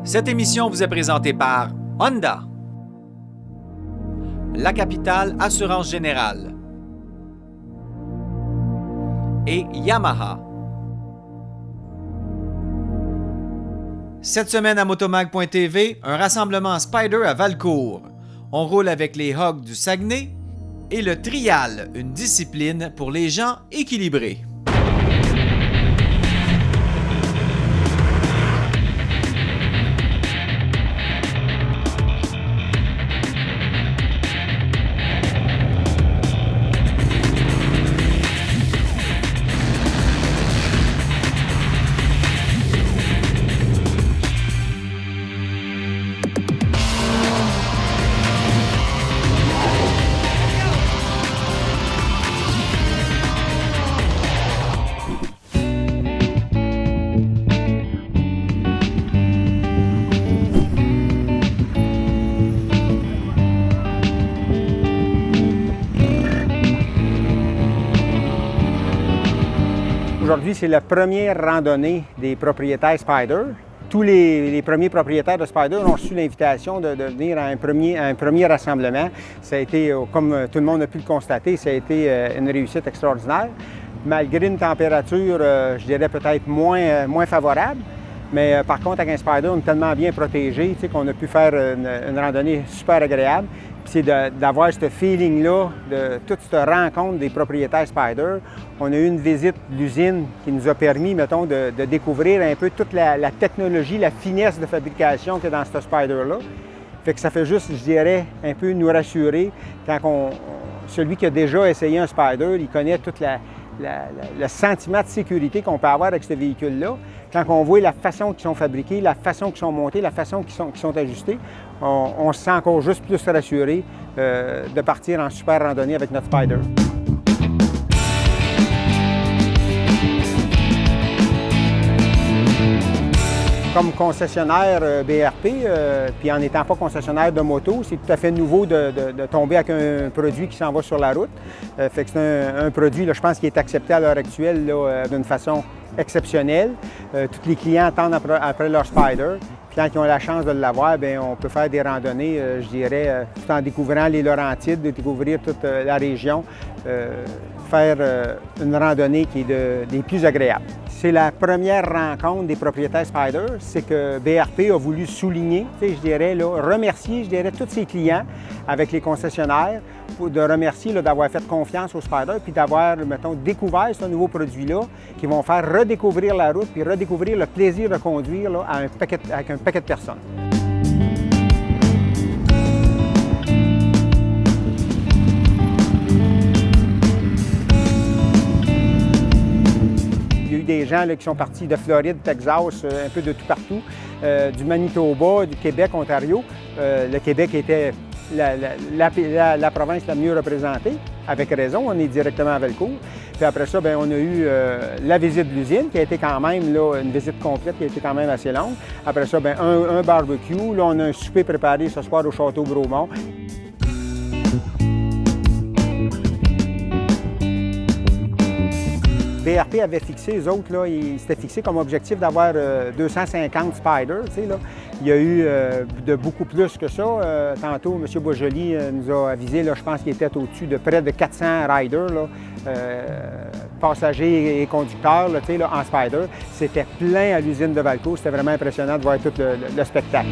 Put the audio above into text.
Cette émission vous est présentée par Honda, La Capitale Assurance Générale et Yamaha. Cette semaine à Motomag.tv, un rassemblement Spyder à Valcourt. On roule avec les Hogs du Saguenay et le trial, une discipline pour les gens équilibrés. Aujourd'hui, c'est la première randonnée des propriétaires Spyder. Tous les premiers propriétaires de Spyder ont reçu l'invitation de venir à un premier rassemblement. Ça a été, comme tout le monde a pu le constater, ça a été une réussite extraordinaire. Malgré une température, je dirais peut-être moins favorable. Mais par contre, avec un Spyder, on est tellement bien protégé qu'on a pu faire une randonnée super agréable. Puis c'est d'avoir ce feeling-là, de toute cette rencontre des propriétaires Spyder. On a eu une visite de l'usine qui nous a permis, mettons, de découvrir un peu toute la technologie, la finesse de fabrication qu'il y a dans ce Spyder-là. Fait que ça fait juste, je dirais, un peu nous rassurer quand celui qui a déjà essayé un Spyder, il connaît tout le sentiment de sécurité qu'on peut avoir avec ce véhicule-là. Quand on voit la façon qu'ils sont fabriqués, la façon qu'ils sont montés, la façon qu'ils sont ajustés, on se sent encore juste plus rassuré de partir en super randonnée avec notre Spyder. Comme concessionnaire BRP, puis en n'étant pas concessionnaire de moto, c'est tout à fait nouveau de tomber avec un produit qui s'en va sur la route. Fait que c'est un produit, là, je pense, qui est accepté à l'heure actuelle d'une façon exceptionnelle. Tous les clients attendent après leur Spyder. Puis quand ils ont la chance de l'avoir, bien, on peut faire des randonnées, je dirais, tout en découvrant les Laurentides, de découvrir toute la région, faire une randonnée qui est des plus agréables. C'est la première rencontre des propriétaires Spyder, c'est que BRP a voulu souligner, je dirais, là, remercier, je dirais, tous ses clients avec les concessionnaires, de remercier d'avoir fait confiance au Spyder, puis d'avoir, mettons, découvert ce nouveau produit-là, qui vont faire redécouvrir la route, puis redécouvrir le plaisir de conduire là, avec un paquet de personnes. Des gens là, qui sont partis de Floride, Texas, un peu de tout partout, du Manitoba, du Québec, Ontario. Le Québec était la province la mieux représentée, avec raison, on est directement à Valcourt. Puis après ça, bien, on a eu la visite de l'usine, qui a été quand même là, une visite complète, qui a été quand même assez longue. Après ça, bien, un barbecue. Là, on a un souper préparé ce soir au Château Bromont. BRP avait fixé, eux autres, là, ils s'étaient fixés comme objectif d'avoir 250 Spyder. Là. Il y a eu de beaucoup plus que ça. Tantôt, M. Boisjoli nous a avisé, là, je pense qu'il était au-dessus de près de 400 riders, là, passagers et conducteurs là, en Spyder. C'était plein à l'usine de Valcourt. C'était vraiment impressionnant de voir tout le spectacle.